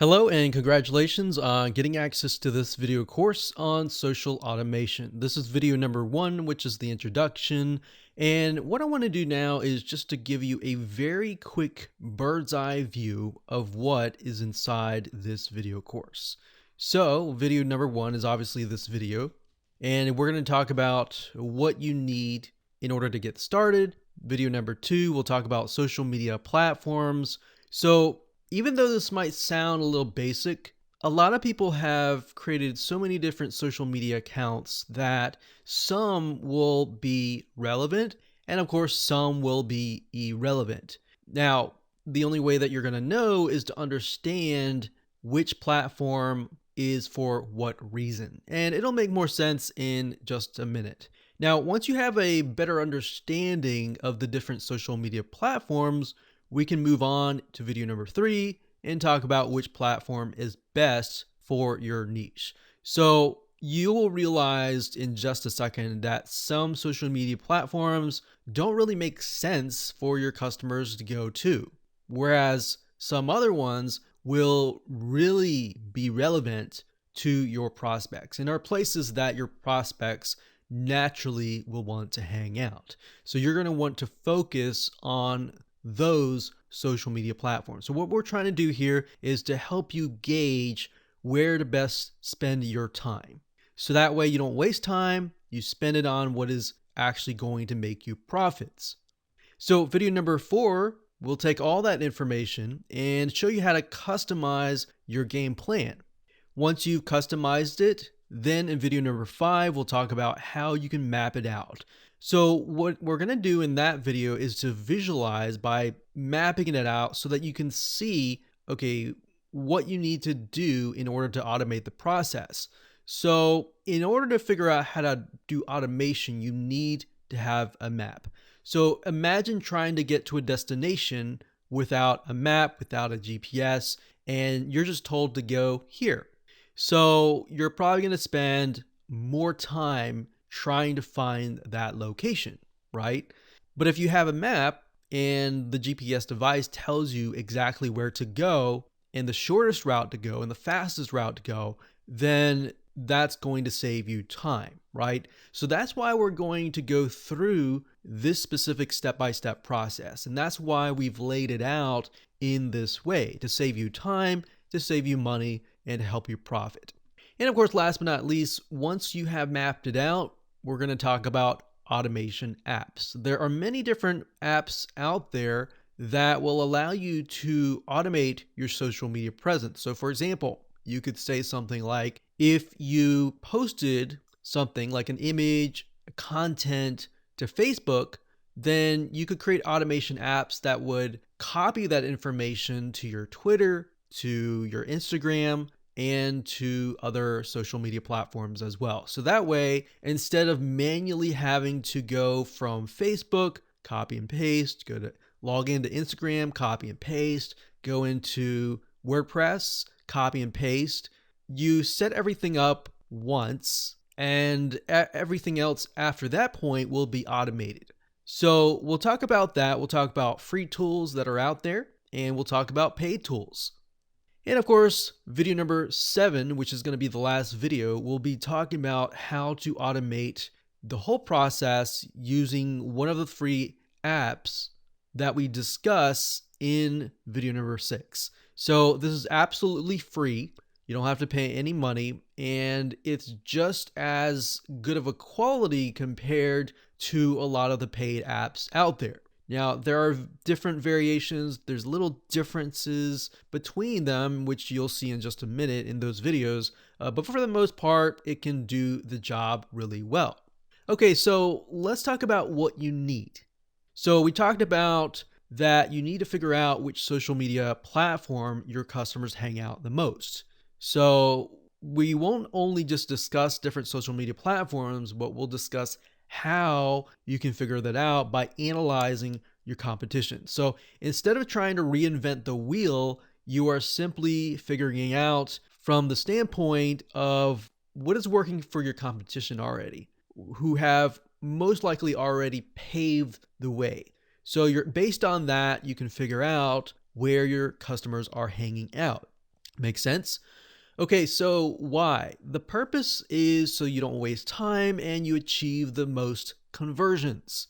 Hello and congratulations on getting access to this video course on social automation. This is video number 1, which is the introduction. And what I want to do now is just to give you a very quick bird's eye view of what is inside this video course. So video number 1 is obviously this video, and we're going to talk about what you need in order to get started. Video number 2, we'll talk about social media platforms. So even though this might sound a little basic, a lot of people have created so many different social media accounts that some will be relevant and of course some will be irrelevant. Now, the only way that you're going to know is to understand which platform is for what reason. And it'll make more sense in just a minute. Now, once you have a better understanding of the different social media platforms, we can move on to video number 3 and talk about which platform is best for your niche. So you will realize in just a second that some social media platforms don't really make sense for your customers to go to, whereas some other ones will really be relevant to your prospects and are places that your prospects naturally will want to hang out. So you're going to want to focus on those social media platforms. So what we're trying to do here is to help you gauge where to best spend your time. So that way you don't waste time, you spend it on what is actually going to make you profits. So video number 4, we'll take all that information and show you how to customize your game plan. Once you've customized it, then in video number 5, we'll talk about how you can map it out. So what we're going to do in that video is to visualize by mapping it out so that you can see, okay, what you need to do in order to automate the process. So in order to figure out how to do automation, you need to have a map. So imagine trying to get to a destination without a map, without a GPS, and you're just told to go here. So you're probably going to spend more time trying to find that location, right? But if you have a map and the GPS device tells you exactly where to go and the shortest route to go and the fastest route to go, then that's going to save you time, right? So that's why we're going to go through this specific step-by-step process. And that's why we've laid it out in this way, to save you time, to save you money, and to help you profit. And of course, last but not least, once you have mapped it out, we're going to talk about automation apps. There are many different apps out there that will allow you to automate your social media presence. So for example, you could say something like, if you posted something like an image, content to Facebook, then you could create automation apps that would copy that information to your Twitter, to your Instagram, and to other social media platforms as well. So that way, instead of manually having to go from Facebook, copy and paste, log into Instagram, copy and paste, go into WordPress, copy and paste, you set everything up once and everything else after that point will be automated. So we'll talk about that. We'll talk about free tools that are out there, and we'll talk about paid tools. And of course, video number 7, which is going to be the last video, we'll be talking about how to automate the whole process using one of the free apps that we discuss in video number 6. So this is absolutely free. You don't have to pay any money, and it's just as good of a quality compared to a lot of the paid apps out there. Now, there are different variations. There's little differences between them, which you'll see in just a minute in those videos. But for the most part, it can do the job really well. Okay, so let's talk about what you need. So we talked about that you need to figure out which social media platform your customers hang out the most. So we won't only just discuss different social media platforms, but we'll discuss how you can figure that out by analyzing your competition. So instead of trying to reinvent the wheel, you are simply figuring out from the standpoint of what is working for your competition already, who have most likely already paved the way. So you're based on that, you can figure out where your customers are hanging out. Makes sense? Okay, so why? The purpose is so you don't waste time and you achieve the most conversions.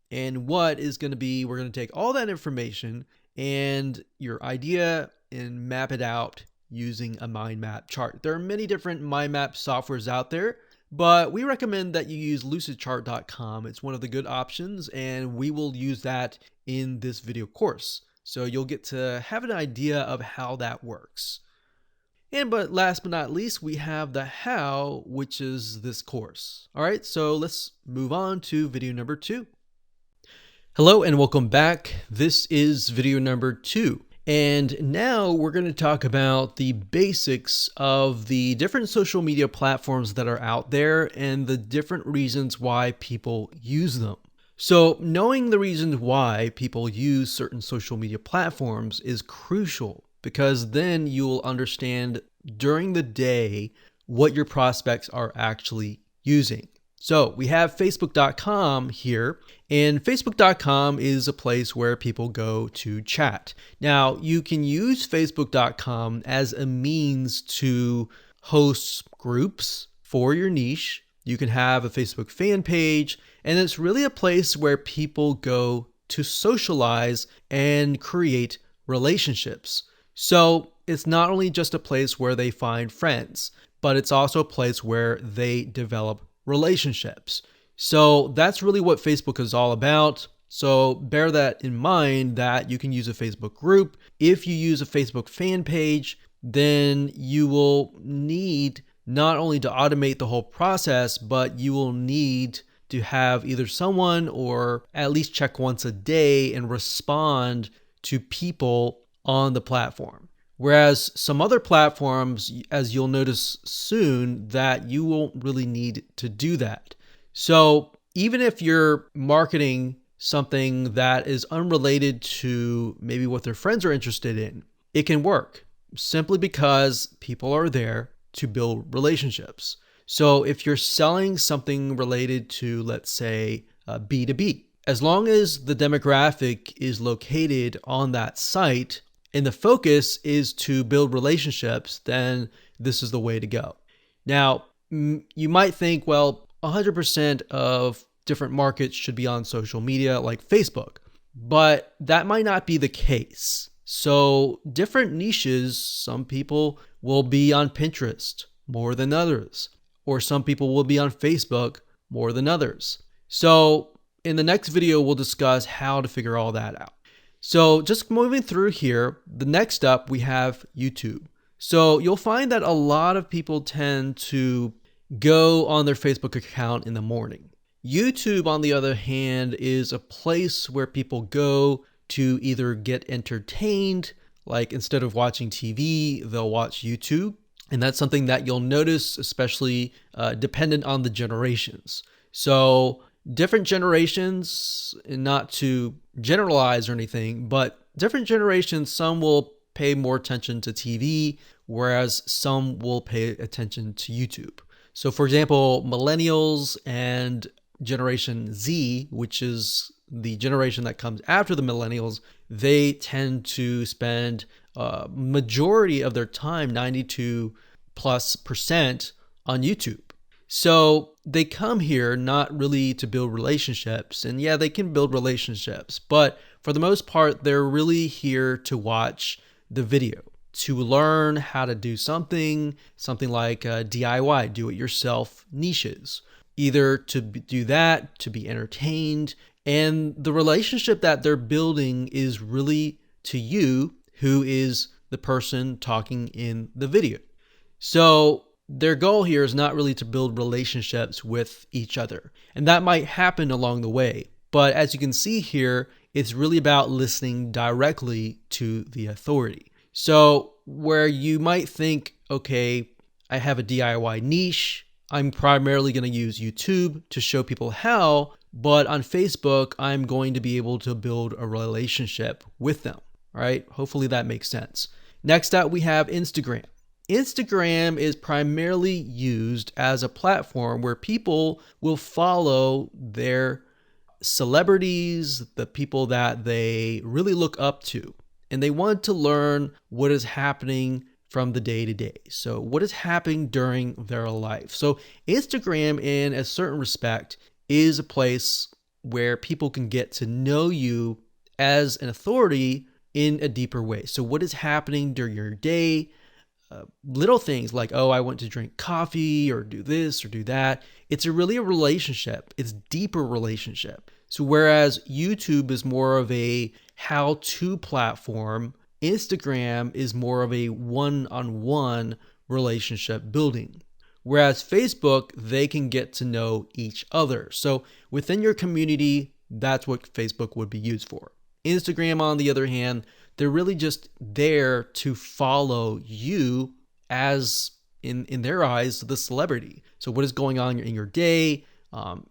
And what is going to be, we're going to take all that information and your idea and map it out using a mind map chart. There are many different mind map softwares out there, but we recommend that you use lucidchart.com. It's one of the good options, and we will use that in this video course. So you'll get to have an idea of how that works. But last but not least, we have the how, which is this course. All right, so let's move on to video number 2. Hello and welcome back. This is video number 2. And now we're going to talk about the basics of the different social media platforms that are out there and the different reasons why people use them. So knowing the reasons why people use certain social media platforms is crucial, because then you'll understand during the day what your prospects are actually using. So we have Facebook.com here, and Facebook.com is a place where people go to chat. Now, you can use Facebook.com as a means to host groups for your niche. You can have a Facebook fan page, and it's really a place where people go to socialize and create relationships. So it's not only just a place where they find friends, but it's also a place where they develop relationships. So that's really what Facebook is all about. So bear that in mind, that you can use a Facebook group. If you use a Facebook fan page, then you will need not only to automate the whole process, but you will need to have either someone or at least check once a day and respond to people on the platform. Whereas some other platforms, as you'll notice soon, that you won't really need to do that. So even if you're marketing something that is unrelated to maybe what their friends are interested in, it can work simply because people are there to build relationships. So if you're selling something related to, let's say, B2B, as long as the demographic is located on that site, and the focus is to build relationships, then this is the way to go. Now, you might think, well, 100% of different markets should be on social media like Facebook, but that might not be the case. So different niches, some people will be on Pinterest more than others, or some people will be on Facebook more than others. So in the next video, we'll discuss how to figure all that out. So just moving through here, the next up we have YouTube. So you'll find that a lot of people tend to go on their Facebook account in the morning. YouTube, on the other hand, is a place where people go to either get entertained, like instead of watching TV, they'll watch YouTube. And that's something that you'll notice, especially dependent on the generations. So different generations, and not to generalize or anything, but different generations, some will pay more attention to TV, whereas some will pay attention to YouTube. So for example, millennials and Generation Z, which is the generation that comes after the millennials, they tend to spend majority of their time, 92+% on YouTube. So they come here not really to build relationships, and yeah, they can build relationships, but for the most part, they're really here to watch the video, to learn how to do something like DIY, do-it-yourself niches, either to do that, to be entertained, and the relationship that they're building is really to you, who is the person talking in the video. So their goal here is not really to build relationships with each other. And that might happen along the way. But as you can see here, it's really about listening directly to the authority. So where you might think, okay, I have a DIY niche, I'm primarily going to use YouTube to show people how, but on Facebook, I'm going to be able to build a relationship with them. All right, hopefully that makes sense. Next up, we have Instagram. Instagram is primarily used as a platform where people will follow their celebrities, the people that they really look up to, and they want to learn what is happening from the day to day. So what is happening during their life? So Instagram, in a certain respect, is a place where people can get to know you as an authority in a deeper way. So what is happening during your day? Little things like, oh, I went to drink coffee or do this or do that. It's really a relationship. It's deeper relationship. So whereas YouTube is more of a how-to platform, Instagram is more of a one-on-one relationship building. Whereas Facebook, they can get to know each other. So within your community, that's what Facebook would be used for. Instagram, on the other hand, they're really just there to follow you as, in their eyes, the celebrity. So what is going on in your day?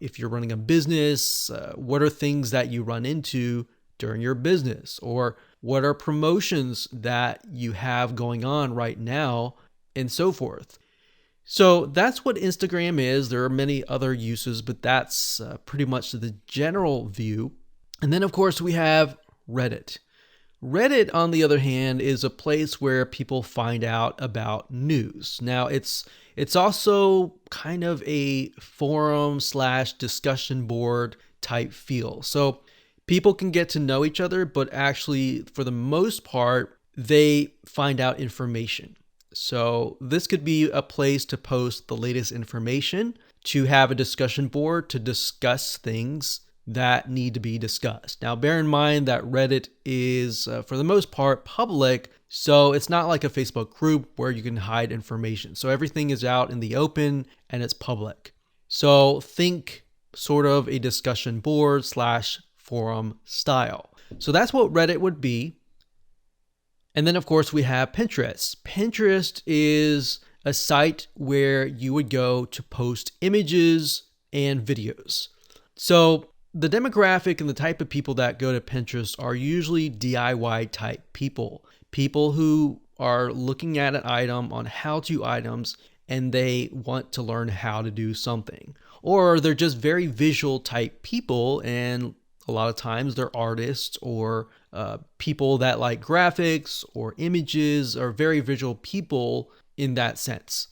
If you're running a business, what are things that you run into during your business? Or what are promotions that you have going on right now, and so forth. So that's what Instagram is. There are many other uses, but that's pretty much the general view. And then, of course, we have Reddit. Reddit, on the other hand, is a place where people find out about news. Now, it's also kind of a forum / discussion board type feel. So people can get to know each other, but actually, for the most part, they find out information. So this could be a place to post the latest information, to have a discussion board to discuss things that need to be discussed. Now, bear in mind that Reddit is, for the most part, public, so it's not like a Facebook group where you can hide information. So everything is out in the open and it's public. So think sort of a discussion board / forum style. So that's what Reddit would be. And then, of course, we have Pinterest. Pinterest is a site where you would go to post images and videos. So the demographic and the type of people that go to Pinterest are usually DIY type people. People who are looking at an item on how-to items and they want to learn how to do something. Or they're just very visual type people, and a lot of times they're artists or people that like graphics or images, or very visual people in that sense.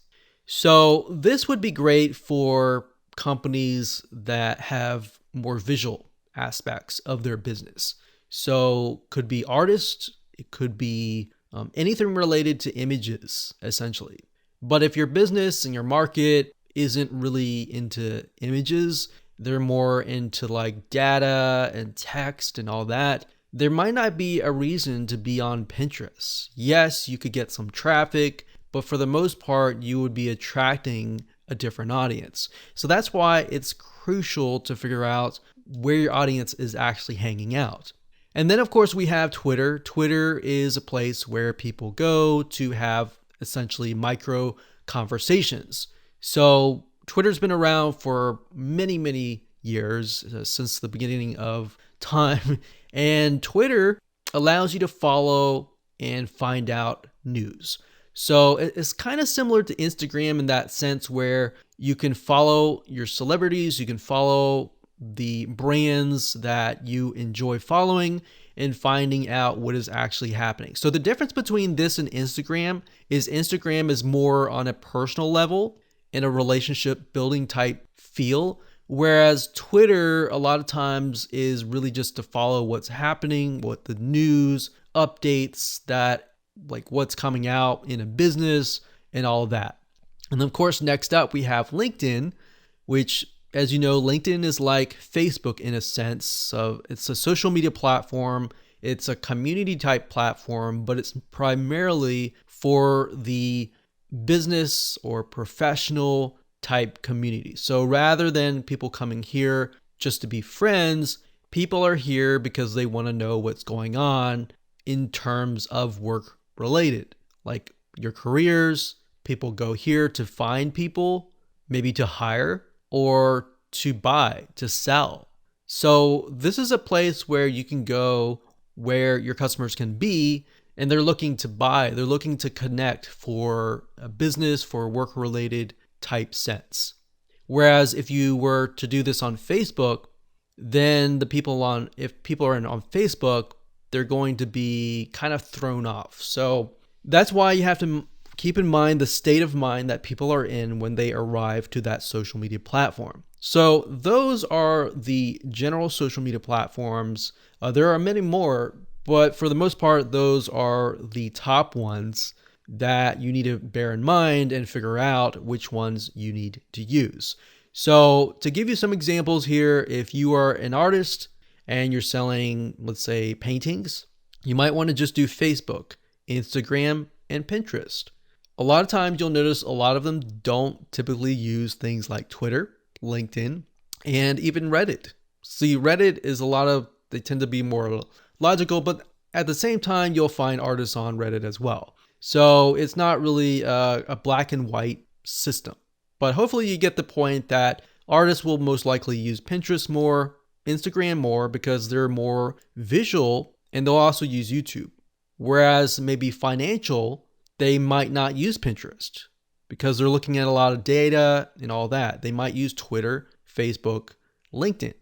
So this would be great for companies that have more visual aspects of their business. So could be artists, it could be anything related to images, essentially. But if your business and your market isn't really into images, they're more into like data and text and all that, there might not be a reason to be on Pinterest. Yes, you could get some traffic, but for the most part, you would be attracting a different audience. So that's why it's crucial to figure out where your audience is actually hanging out. And then, of course, we have Twitter. Twitter is a place where people go to have essentially micro conversations. So Twitter's been around for many, many years, since the beginning of time. And Twitter allows you to follow and find out news. So it's kind of similar to Instagram in that sense, where you can follow your celebrities, you can follow the brands that you enjoy following and finding out what is actually happening. So the difference between this and Instagram is more on a personal level, in a relationship building type feel, whereas Twitter a lot of times is really just to follow what's happening, what the news updates, that like what's coming out in a business and all of that. And of course, next up we have LinkedIn, which, as you know, LinkedIn is like Facebook in a sense. So it's a social media platform. It's a community type platform, but it's primarily for the business or professional type community. So rather than people coming here just to be friends, people are here because they want to know what's going on in terms of work related, like your careers. People go here to find people, maybe to hire or to buy, to sell. So this is a place where you can go where your customers can be, and they're looking to buy, they're looking to connect for a business, for work related type sense. Whereas if you were to do this on Facebook, then if people are on Facebook, they're going to be kind of thrown off. So that's why you have to keep in mind the state of mind that people are in when they arrive to that social media platform. So those are the general social media platforms. There are many more, but for the most part, those are the top ones that you need to bear in mind and figure out which ones you need to use. So to give you some examples here, if you are an artist and you're selling, let's say, paintings, you might want to just do Facebook, Instagram, and Pinterest. A lot of times you'll notice a lot of them don't typically use things like Twitter, LinkedIn, and even Reddit. See, Reddit is they tend to be more logical, but at the same time, you'll find artists on Reddit as well. So it's not really a black and white system. But hopefully you get the point that artists will most likely use Pinterest more, Instagram more, because they're more visual, and they'll also use YouTube. Whereas maybe financial, they might not use Pinterest because they're looking at a lot of data and all that. They might use Twitter, Facebook, LinkedIn.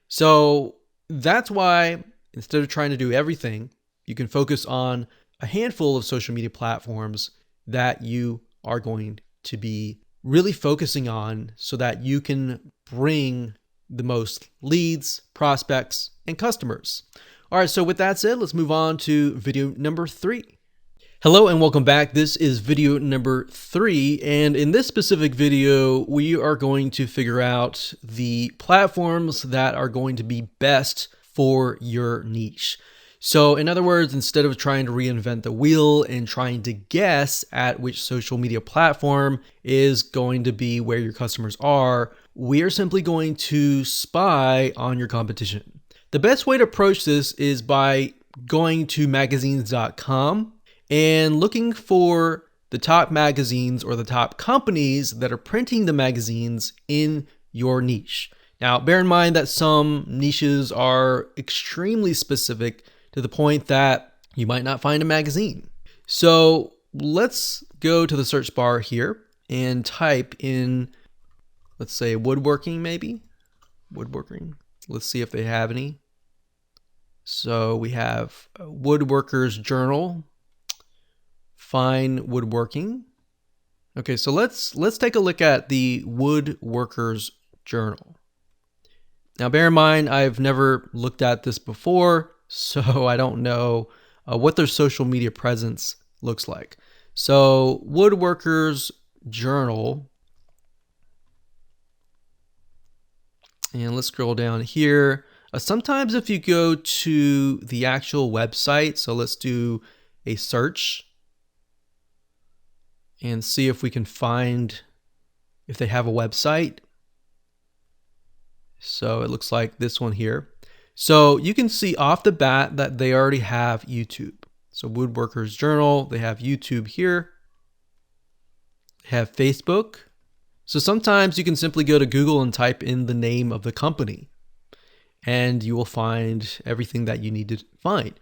So that's why instead of trying to do everything, you can focus on a handful of social media platforms that you are going to be really focusing on so that you can bring the most leads, prospects, and customers. All right, so with that said, let's move on to video number 3. Hello and welcome back. This is video number 3, and in this specific video, we are going to figure out the platforms that are going to be best for your niche. So in other words, instead of trying to reinvent the wheel and trying to guess at which social media platform is going to be where your customers are, we are simply going to spy on your competition. The best way to approach this is by going to magazines.com and looking for the top magazines or the top companies that are printing the magazines in your niche. Now, bear in mind that some niches are extremely specific to the point that you might not find a magazine. So let's go to the search bar here and type in, let's say, woodworking maybe. Woodworking. Let's see if they have any. So we have Woodworkers Journal, Fine Woodworking. Okay, so let's take a look at the Woodworkers Journal. Now, bear in mind, I've never looked at this before, so I don't know what their social media presence looks like. So Woodworkers Journal, and let's scroll down here. Sometimes if you go to the actual website, so let's do a search and see if we can find if they have a website. So it looks like this one here. So you can see off the bat that they already have YouTube. So Woodworkers Journal, they have YouTube here. They have Facebook. So sometimes you can simply go to Google and type in the name of the company, and you will find everything that you need to find.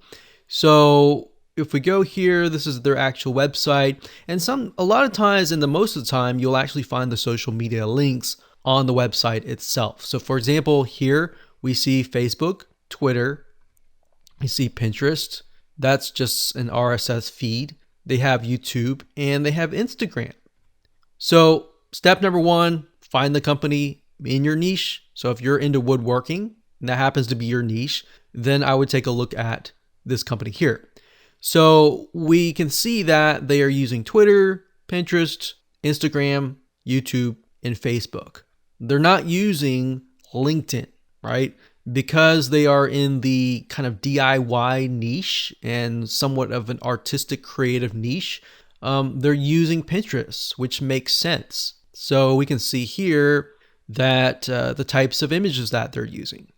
So if we go here, this is their actual website, and a lot of times, and the most of the time, you'll actually find the social media links on the website itself. So for example, here we see Facebook, Twitter, we see Pinterest. That's just an RSS feed. They have YouTube and they have Instagram. So step number 1, find the company in your niche. So if you're into woodworking and that happens to be your niche, then I would take a look at this company here. So we can see that they are using Twitter, Pinterest, Instagram, YouTube, and Facebook. They're not using LinkedIn, right? Because they are in the kind of DIY niche and somewhat of an artistic creative niche, they're using Pinterest, which makes sense. So we can see here that the types of images that they're using.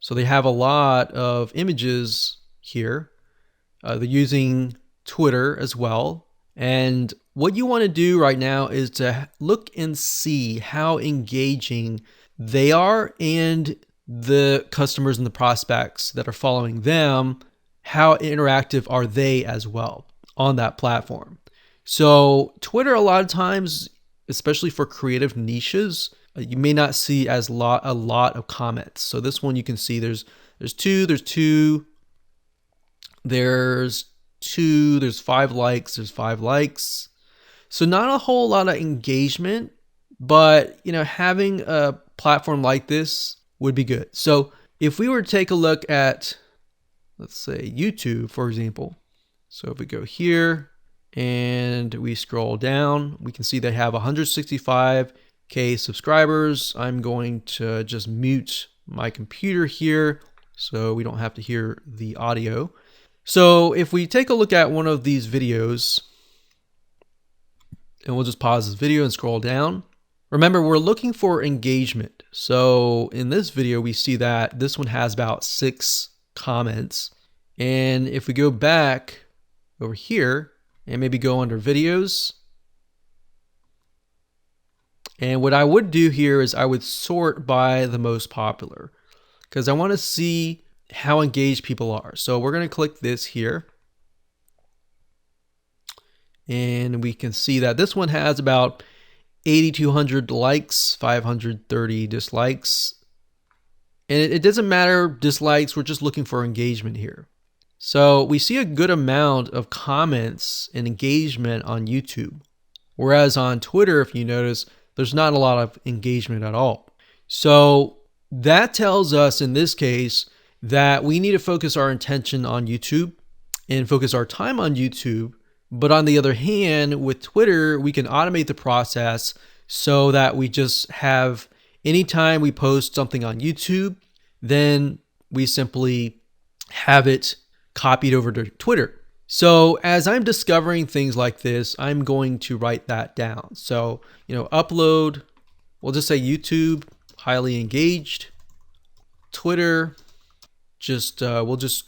So they have a lot of images here. They're using Twitter as well. And what you want to do right now is to look and see how engaging they are and the customers and the prospects that are following them, how interactive are they as well on that platform. So Twitter, a lot of times, especially for creative niches, you may not see as a lot of comments. So this one you can see there's 2, there's 2, there's 5 likes, there's 5 likes. So not a whole lot of engagement, but having a platform like this would be good. So if we were to take a look at, let's say, YouTube, for example. So if we go here and we scroll down, we can see they have 165K subscribers. I'm going to just mute my computer here so we don't have to hear the audio. So if we take a look at one of these videos, and we'll just pause this video and scroll down. Remember, we're looking for engagement. So in this video, we see that this one has about 6 comments. And if we go back over here and maybe go under videos, and what I would do here is I would sort by the most popular because I want to see how engaged people are. So we're going to click this here. And we can see that this one has about 8,200 likes, 530 dislikes. And it doesn't matter dislikes, we're just looking for engagement here. So we see a good amount of comments and engagement on YouTube. Whereas on Twitter, if you notice, there's not a lot of engagement at all. So that tells us in this case that we need to focus our attention on YouTube and focus our time on YouTube. But on the other hand, with Twitter, we can automate the process so that we just have, anytime we post something on YouTube, then we simply have it copied over to Twitter. So as I'm discovering things like this, I'm going to write that down. So, upload, we'll just say YouTube, highly engaged. Twitter, we'll just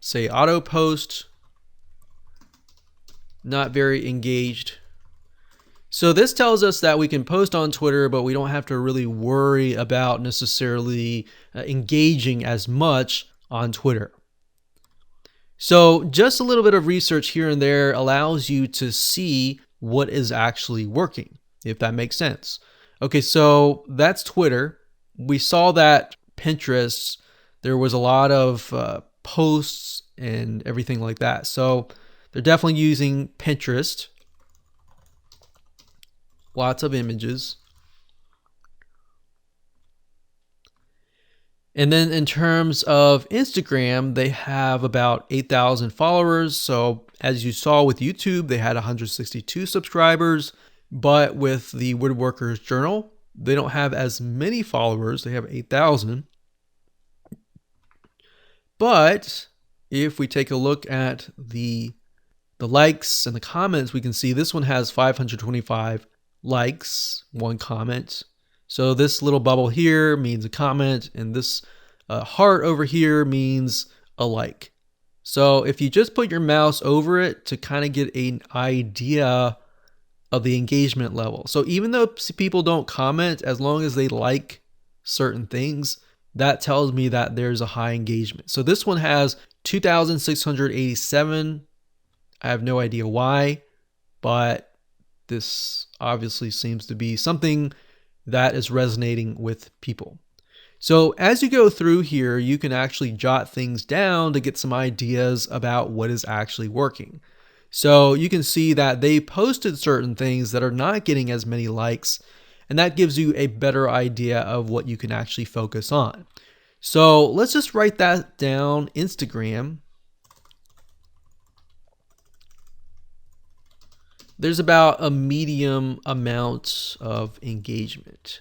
say auto post, not very engaged. So this tells us that we can post on Twitter, but we don't have to really worry about necessarily engaging as much on Twitter. So just a little bit of research here and there allows you to see what is actually working, if that makes sense. Okay, so that's Twitter. We saw that Pinterest, there was a lot of posts and everything like that. So they're definitely using Pinterest. Lots of images. And then in terms of Instagram, they have about 8,000 followers. So as you saw with YouTube, they had 162 subscribers. But with the Woodworkers Journal, they don't have as many followers. They have 8,000. But if we take a look at the likes and the comments, we can see this one has 525 likes, 1 comment. So this little bubble here means a comment, and this heart over here means a like. So if you just put your mouse over it to kind of get an idea of the engagement level. So even though people don't comment, as long as they like certain things, that tells me that there's a high engagement. So this one has 2,687. I have no idea why, but this obviously seems to be something that is resonating with people. So as you go through here, you can actually jot things down to get some ideas about what is actually working. So you can see that they posted certain things that are not getting as many likes, and that gives you a better idea of what you can actually focus on. So let's just write that down. Instagram. There's about a medium amount of engagement.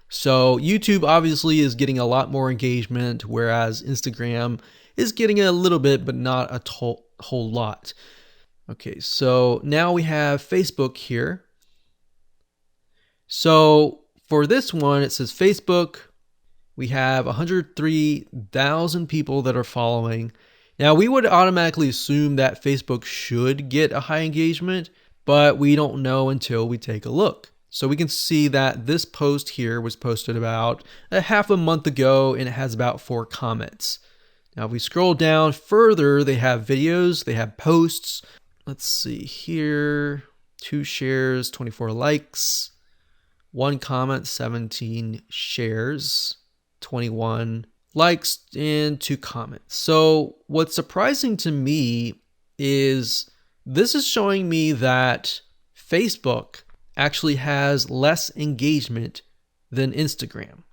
So YouTube obviously is getting a lot more engagement, whereas Instagram is getting a little bit, but not a whole lot. Okay, so now we have Facebook here. So for this one, it says Facebook. We have 103,000 people that are following. Now, we would automatically assume that Facebook should get a high engagement, but we don't know until we take a look. So we can see that this post here was posted about a half a month ago, and it has about 4 comments. Now, if we scroll down further, they have videos, they have posts. Let's see here, 2 shares, 24 likes, 1 comment, 17 shares, 21 likes, and 2 comments. So what's surprising to me is this is showing me that Facebook actually has less engagement than Instagram.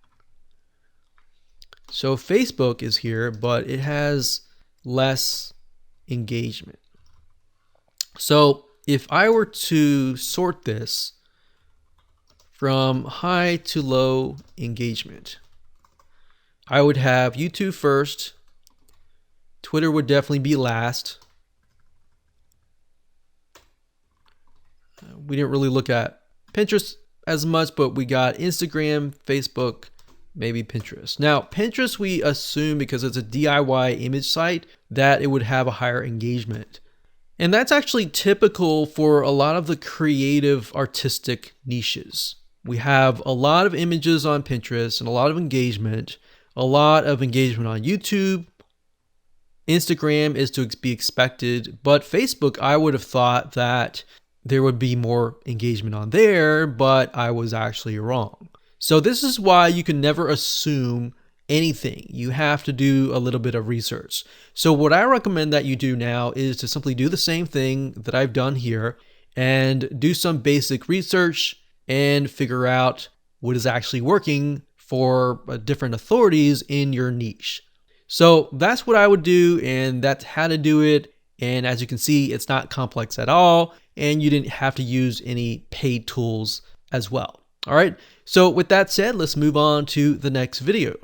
So Facebook is here, but it has less engagement. So if I were to sort this from high to low engagement, I would have YouTube first, Twitter would definitely be last. We didn't really look at Pinterest as much, but we got Instagram, Facebook, maybe Pinterest. Now, Pinterest, we assume because it's a DIY image site that it would have a higher engagement. And that's actually typical for a lot of the creative artistic niches. We have a lot of images on Pinterest and a lot of engagement on YouTube. Instagram is to be expected, but Facebook, I would have thought that there would be more engagement on there, but I was actually wrong. So this is why you can never assume anything. You have to do a little bit of research. So what I recommend that you do now is to simply do the same thing that I've done here and do some basic research and figure out what is actually working for different authorities in your niche. So that's what I would do, and that's how to do it. And as you can see, it's not complex at all, and you didn't have to use any paid tools as well. All right, so with that said, let's move on to the next video.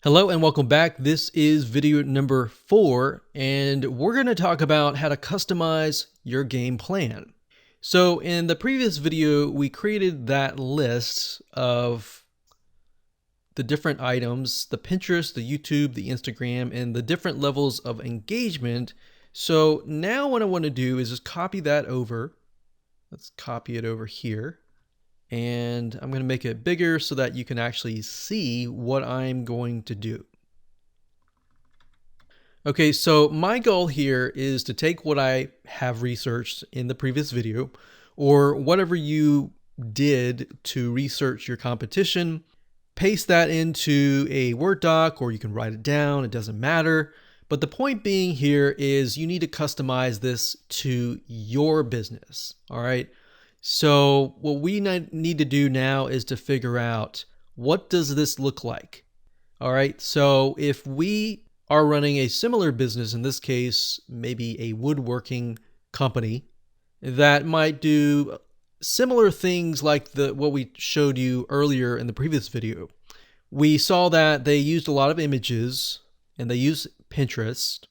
Hello and welcome back. This is video number 4, and we're going to talk about how to customize your game plan. So in the previous video, we created that list of the different items, the Pinterest, the YouTube, the Instagram, and the different levels of engagement. So now what I want to do is just copy that over. Let's copy it over here. And I'm going to make it bigger so that you can actually see what I'm going to do. Okay, so my goal here is to take what I have researched in the previous video, or whatever you did to research your competition, paste that into a Word doc, or you can write it down, it doesn't matter. But the point being here is you need to customize this to your business, all right? So what we need to do now is to figure out, what does this look like? All right, so if we are running a similar business, in this case, maybe a woodworking company that might do similar things like what we showed you earlier in the previous video. We saw that they used a lot of images and they used Pinterest.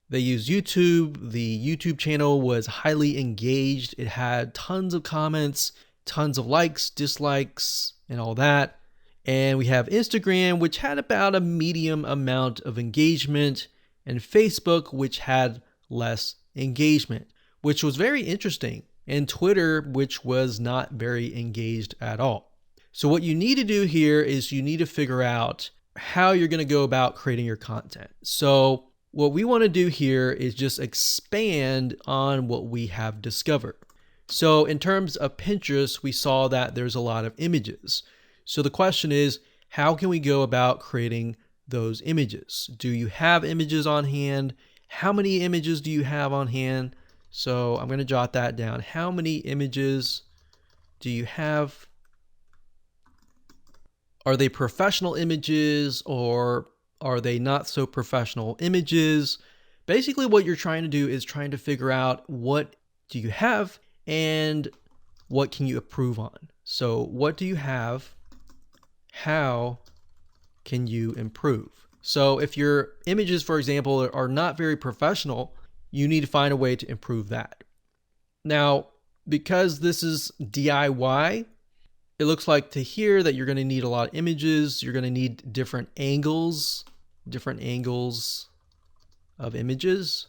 They used YouTube. The YouTube channel was highly engaged. It had tons of comments, tons of likes, dislikes, and all that. And we have Instagram, which had about a medium amount of engagement, and Facebook, which had less engagement, which was very interesting, and Twitter, which was not very engaged at all. So what you need to do here is you need to figure out how you're going to go about creating your content. So what we want to do here is just expand on what we have discovered. So in terms of Pinterest, we saw that there's a lot of images. So the question is, how can we go about creating those images? Do you have images on hand? How many images do you have on hand? So I'm going to jot that down. How many images do you have? Are they professional images, or are they not so professional images? Basically what you're trying to do is trying to figure out, what do you have and what can you improve on? So what do you have? How can you improve? So if your images, for example, are not very professional, you need to find a way to improve that. Now, because this is DIY, it looks like to here that you're going to need a lot of images. You're going to need different angles of images.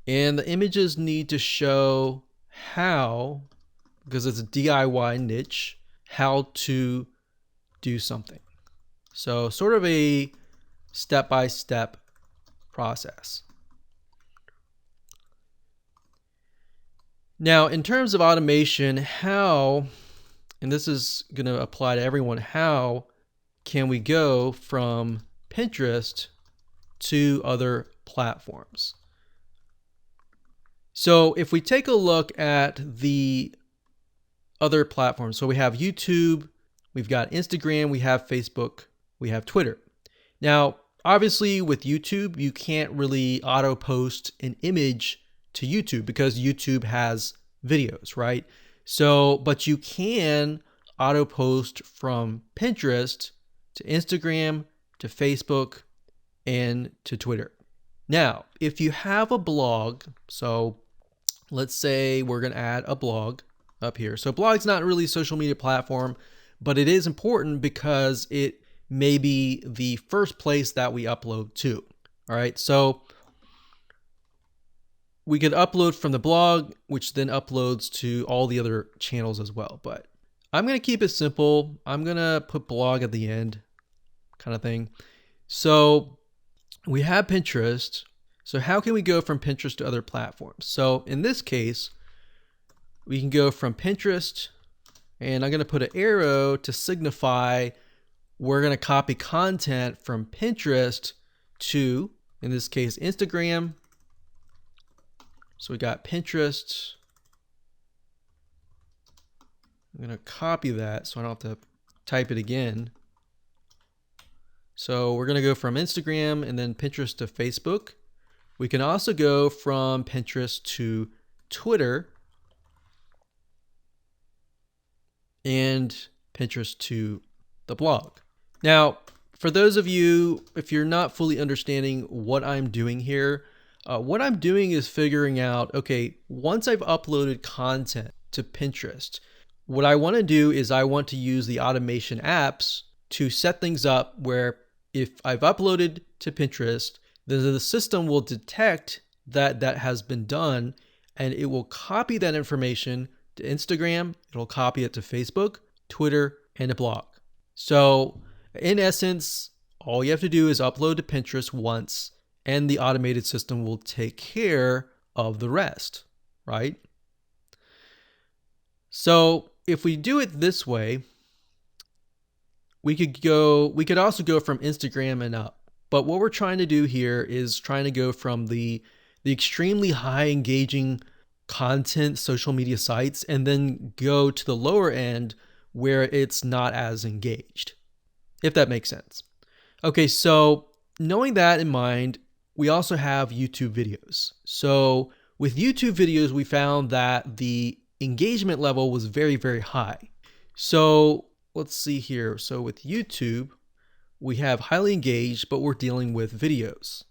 And the images need to show how, because it's a DIY niche, how to do something. So sort of a step-by-step process. Now, in terms of automation, how, and this is going to apply to everyone, how can we go from Pinterest to other platforms? So if we take a look at the other platforms, so we have YouTube, we've got Instagram, we have Facebook, we have Twitter. Now, obviously with YouTube, you can't really auto post an image to YouTube because YouTube has videos, right? So, but you can auto post from Pinterest to Instagram to Facebook and to Twitter. Now, if you have a blog, so let's say we're going to add a blog up here. So blog's not really a social media platform, but it is important because it may be the first place that we upload to. All right, so we could upload from the blog, which then uploads to all the other channels as well. But I'm going to keep it simple. I'm going to put blog at the end kind of thing. So we have Pinterest. So how can we go from Pinterest to other platforms? So in this case, we can go from Pinterest, and I'm going to put an arrow to signify we're going to copy content from Pinterest to, in this case, Instagram. So we got Pinterest. I'm going to copy that so I don't have to type it again. So we're going to go from Instagram and then Pinterest to Facebook. We can also go from Pinterest to Twitter and Pinterest to the blog. Now, for those of you, if you're not fully understanding what I'm doing here, what I'm doing is figuring out, okay, once I've uploaded content to Pinterest, what I want to do is I want to use the automation apps to set things up where if I've uploaded to Pinterest, then the system will detect that that has been done, and it will copy that information to Instagram, it'll copy it to Facebook, Twitter, and a blog. So in essence, all you have to do is upload to Pinterest once, and the automated system will take care of the rest, right? So if we do it this way, we could also go from Instagram and up. But what we're trying to do here is trying to go from the extremely high engaging content social media sites and then go to the lower end where it's not as engaged, if that makes sense. Okay, so knowing that in mind, we also have YouTube videos. So with YouTube videos, we found that the engagement level was very, very high. So let's see here. So with YouTube, we have highly engaged, but we're dealing with videos.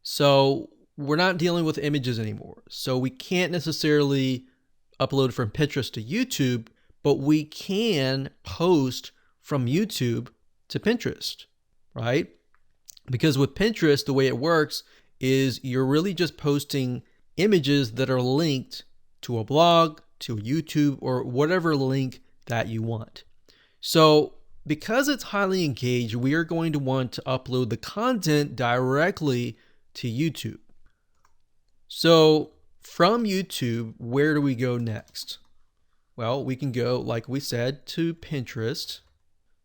So we're not dealing with images anymore. So we can't necessarily upload from Pinterest to YouTube, but we can post from YouTube to Pinterest, right? Because with Pinterest, the way it works is you're really just posting images that are linked to a blog, to a YouTube, or whatever link that you want. So because it's highly engaged, we are going to want to upload the content directly to YouTube. So from YouTube, where do we go next? Well, we can go, like we said, to Pinterest.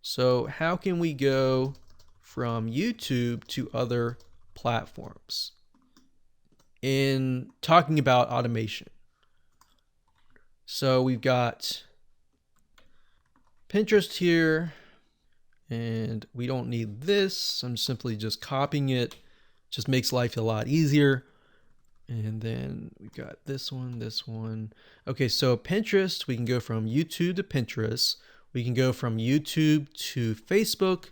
So how can we go from YouTube to other platforms in talking about automation? So we've got Pinterest here, and we don't need this. I'm simply just copying it. Just makes life a lot easier. And then we got this one. Okay, so Pinterest, we can go from YouTube to Pinterest. We can go from YouTube to Facebook,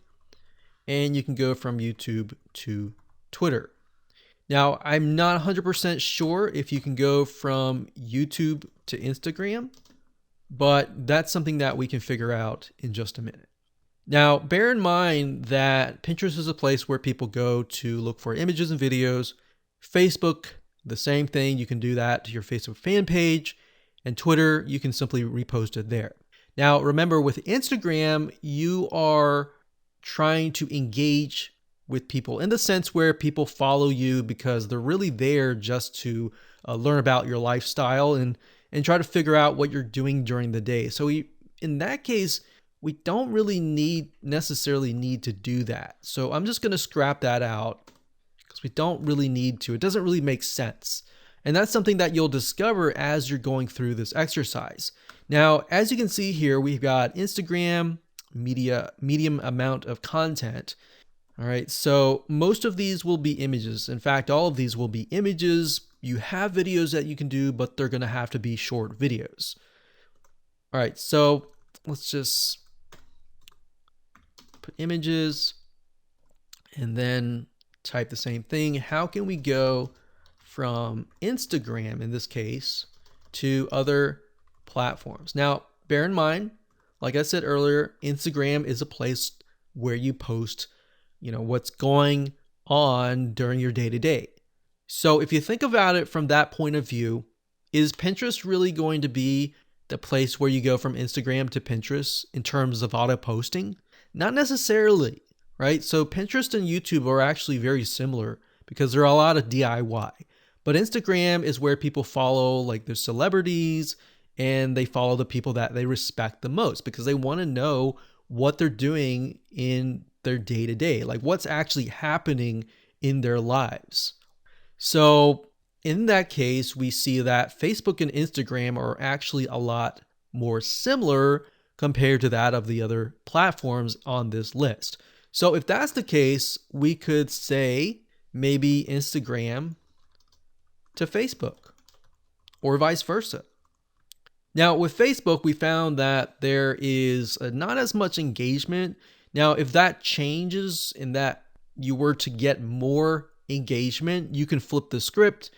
and you can go from YouTube to Twitter. Now, I'm not 100% sure if you can go from YouTube to Instagram, but that's something that we can figure out in just a minute. Now, bear in mind that Pinterest is a place where people go to look for images and videos. Facebook, the same thing. You can do that to your Facebook fan page, and Twitter, you can simply repost it there. Now, remember with Instagram, you are trying to engage with people in the sense where people follow you because they're really there just to learn about your lifestyle and try to figure out what you're doing during the day. So in that case, we don't really necessarily need to do that. So I'm just going to scrap that out because we don't really need to. It doesn't really make sense. And that's something that you'll discover as you're going through this exercise. Now, as you can see here, we've got Instagram, medium amount of content. All right, so most of these will be images. In fact, all of these will be images. You have videos that you can do, but they're gonna have to be short videos. All right, so let's just put images and then type the same thing. How can we go from Instagram, in this case, to other platforms? Now, bear in mind, like I said earlier, Instagram is a place where you post, what's going on during your day-to-day. So if you think about it from that point of view, is Pinterest really going to be the place where you go from Instagram to Pinterest in terms of auto posting? Not necessarily, right? So Pinterest and YouTube are actually very similar because they're a lot of DIY. But Instagram is where people follow like their celebrities, and they follow the people that they respect the most because they want to know what they're doing in their day-to-day, like what's actually happening in their lives. So in that case, we see that Facebook and Instagram are actually a lot more similar compared to that of the other platforms on this list. So if that's the case, we could say maybe Instagram to Facebook or vice versa. Now with Facebook, we found that there is not as much engagement. Now, if that changes in that you were to get more engagement, you can flip the script.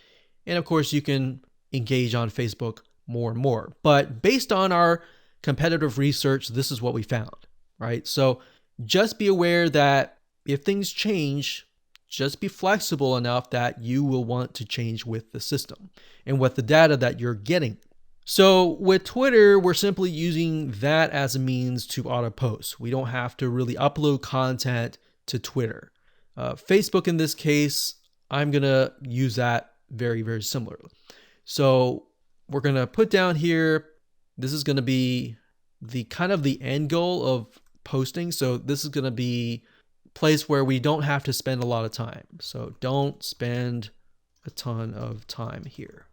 And of course, you can engage on Facebook more and more. But based on our competitive research, this is what we found, right? So just be aware that if things change, just be flexible enough that you will want to change with the system and with the data that you're getting. So with Twitter, we're simply using that as a means to auto post. We don't have to really upload content to Twitter. Facebook, in this case, I'm going to use that very, very similarly. So we're going to put down here, this is going to be the kind of the end goal of posting. So this is going to be a place where we don't have to spend a lot of time. So don't spend a ton of time here.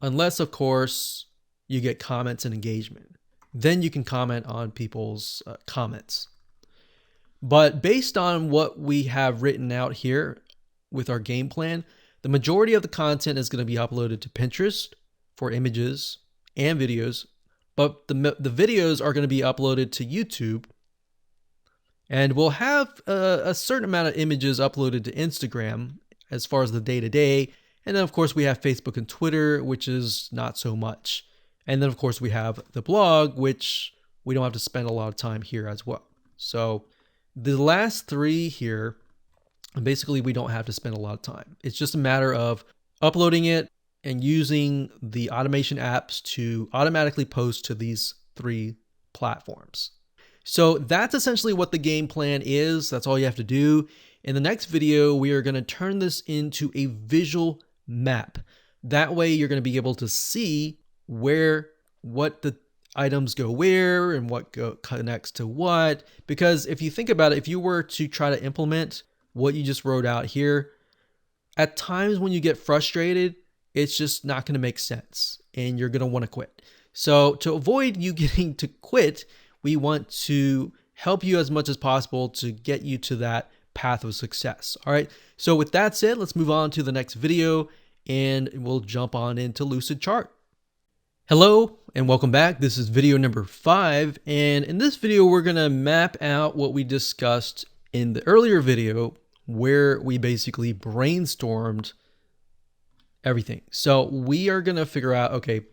Unless, of course, you get comments and engagement. Then you can comment on people's comments. But based on what we have written out here with our game plan, the majority of the content is going to be uploaded to Pinterest for images and videos, but the videos are going to be uploaded to YouTube, and we'll have a certain amount of images uploaded to Instagram as far as the day-to-day, and then of course we have Facebook and Twitter, which is not so much. And then of course we have the blog, which we don't have to spend a lot of time here as well. So the last three here, basically we don't have to spend a lot of time. It's just a matter of uploading it and using the automation apps to automatically post to these three platforms. So that's essentially what the game plan is. That's all you have to do. In the next video, we are going to turn this into a visual map. That way you're going to be able to see what the items go where and what connects to what. Because if you think about it, if you were to try to implement what you just wrote out here, at times when you get frustrated, it's just not going to make sense and you're going to want to quit. So to avoid you getting to quit, we want to help you as much as possible to get you to that path of success. All right. So with that said, let's move on to the next video and we'll jump on into Lucidchart. Hello and welcome back. This is video number 5. And in this video, we're going to map out what we discussed in the earlier video where we basically brainstormed everything. So we are going to figure out, okay,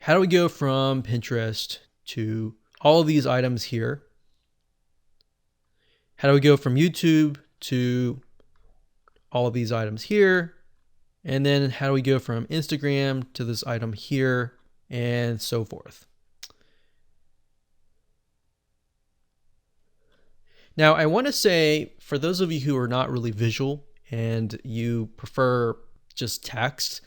how do we go from Pinterest to all of these items here? How do we go from YouTube to all of these items here? And then how do we go from Instagram to this item here and so forth? Now, I want to say for those of you who are not really visual and you prefer just text,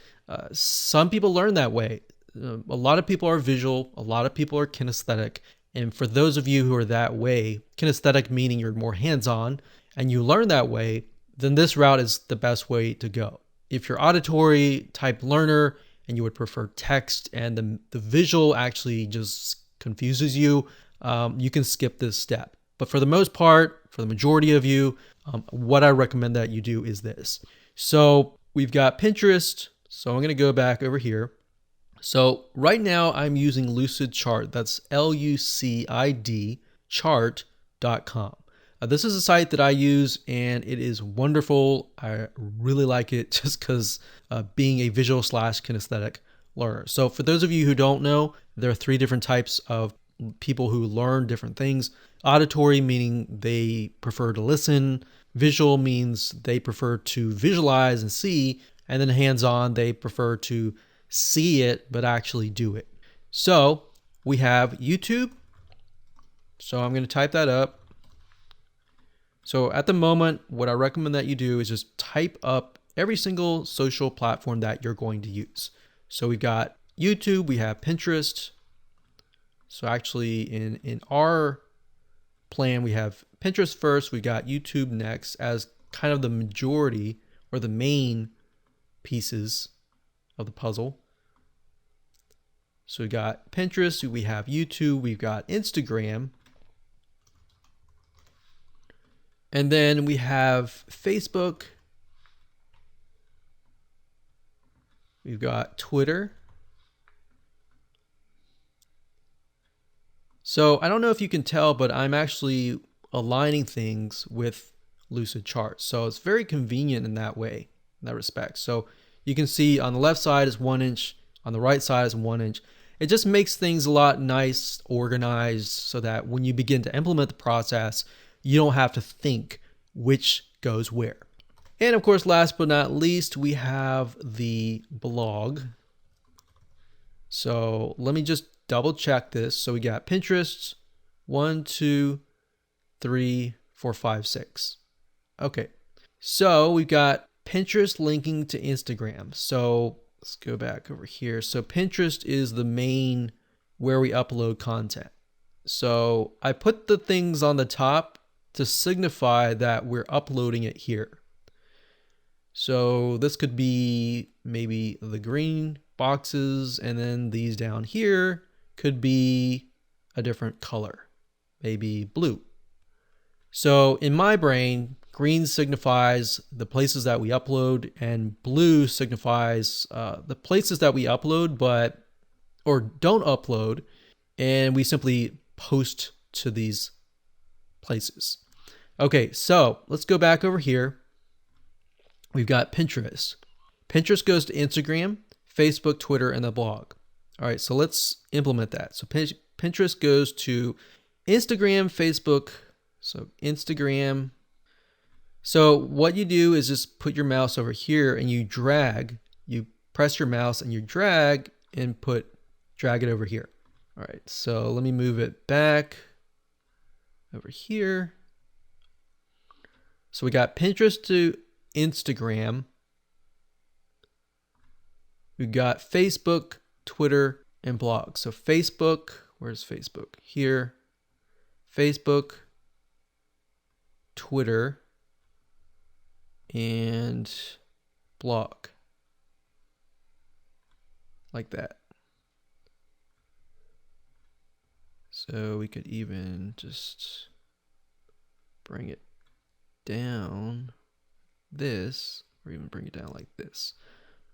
some people learn that way. A lot of people are visual, a lot of people are kinesthetic. And for those of you who are that way, kinesthetic meaning you're more hands-on and you learn that way, then this route is the best way to go. if you're auditory type learner and you would prefer text and the visual actually just confuses you, you can skip this step. But for the most part, for the majority of you, what I recommend that you do is this. So we've got Pinterest. So I'm going to go back over here. So right now I'm using Lucidchart. That's Lucid chart.com. This is a site that I use and it is wonderful. I really like it just because being a visual / kinesthetic learner. So for those of you who don't know, there are 3 different types of people who learn different things. Auditory, meaning they prefer to listen. Visual means they prefer to visualize and see. And then hands-on, they prefer to see it but actually do it. So we have YouTube. So I'm going to type that up. So at the moment, what I recommend that you do is just type up every single social platform that you're going to use. So we've got YouTube, we have Pinterest. So actually in our plan, we have Pinterest first, we got YouTube next as kind of the majority or the main pieces of the puzzle. So we got Pinterest, we have YouTube, we've got Instagram. And then we have Facebook. We've got Twitter. So I don't know if you can tell, but I'm actually aligning things with Lucidchart. So it's very convenient in that way, in that respect. So you can see on the left side is 1 inch, on the right side is 1 inch. It just makes things a lot nice, organized, so that when you begin to implement the process, you don't have to think which goes where. And of course, last but not least, we have the blog. So let me just double check this. So we got Pinterest, 1, 2, 3, 4, 5, 6. Okay. So we've got Pinterest linking to Instagram. So let's go back over here. So Pinterest is the main where we upload content. So I put the things on the top to signify that we're uploading it here. So this could be maybe the green boxes, and then these down here could be a different color, maybe blue. So in my brain, green signifies the places that we upload, and blue signifies the places that we upload or don't upload, and we simply post to these places. Okay, so let's go back over here. We've got Pinterest. Pinterest goes to Instagram, Facebook, Twitter, and the blog. All right, so let's implement that. So Pinterest goes to Instagram, Facebook, so Instagram. So what you do is just put your mouse over here and you drag, you press your mouse and you drag and drag it over here. All right, so let me move it back over here. So we got Pinterest to Instagram. We got Facebook, Twitter, and blog. So Facebook, where's Facebook? Here. Facebook, Twitter, and blog. Like that. So we could even just bring it down this, or even bring it down like this.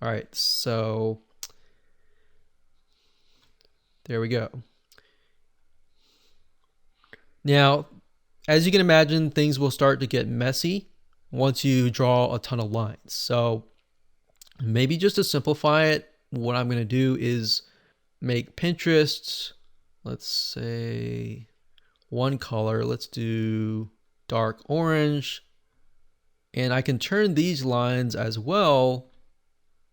All right, so there we go. Now, as you can imagine, things will start to get messy once you draw a ton of lines. So maybe just to simplify it, what I'm going to do is make Pinterest, let's say one color. Let's do dark orange. And I can turn these lines as well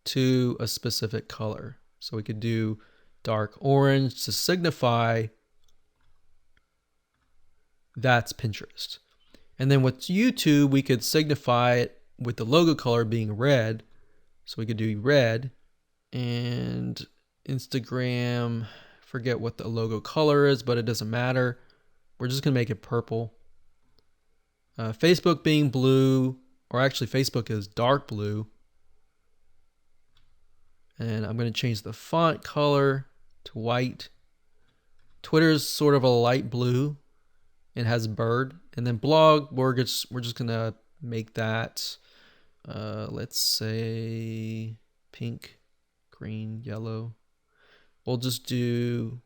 to a specific color. So we could do dark orange to signify that's Pinterest. And then with YouTube, we could signify it with the logo color being red. So we could do red. And Instagram, forget what the logo color is, but it doesn't matter. We're just gonna make it purple. Facebook being blue, or actually Facebook is dark blue. And I'm going to change the font color to white. Twitter's sort of a light blue. It has a bird. And then blog, we're just going to make that, let's say pink, green, yellow. We'll just do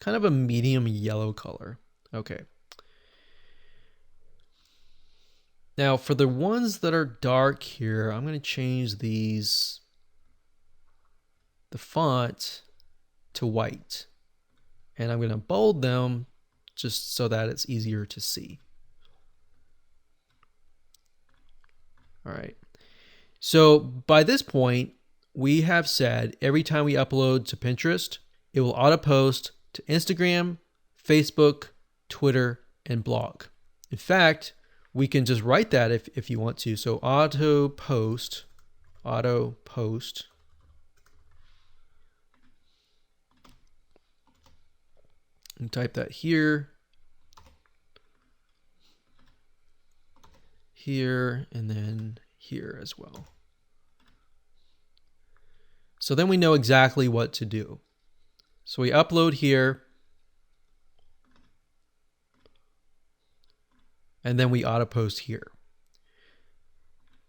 kind of a medium yellow color. Okay. Now for the ones that are dark here, I'm going to change the font to white. And I'm going to bold them just so that it's easier to see. All right. So by this point, we have said every time we upload to Pinterest, it will auto post to Instagram, Facebook, Twitter, and blog. In fact, we can just write that if you want to. So auto post. And type that here, and then here as well. So then we know exactly what to do. So we upload here, and then we auto post here.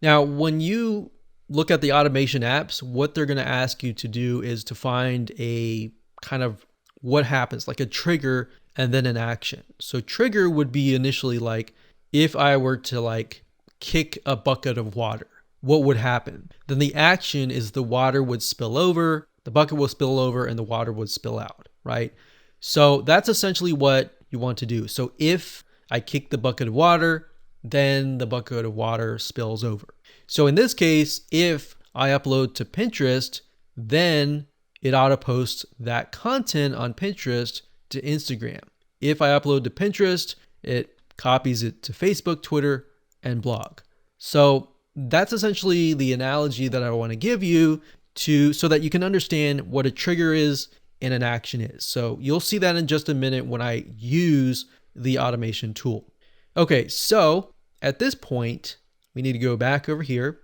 Now, when you look at the automation apps, what they're going to ask you to do is to find a kind of what happens, like a trigger and then an action. So trigger would be initially like, if I were to like kick a bucket of water, what would happen? Then the action is the water would spill over, the bucket will spill over, and the water would spill out, right? So that's essentially what you want to do. So if I kick the bucket of water, then the bucket of water spills over. So in this case, if I upload to Pinterest, then it auto posts that content on Pinterest to Instagram. If I upload to Pinterest, it copies it to Facebook, Twitter, and blog. So that's essentially the analogy that I want to give you so that you can understand what a trigger is and an action is. So you'll see that in just a minute when I use the automation tool. Okay, so at this point, we need to go back over here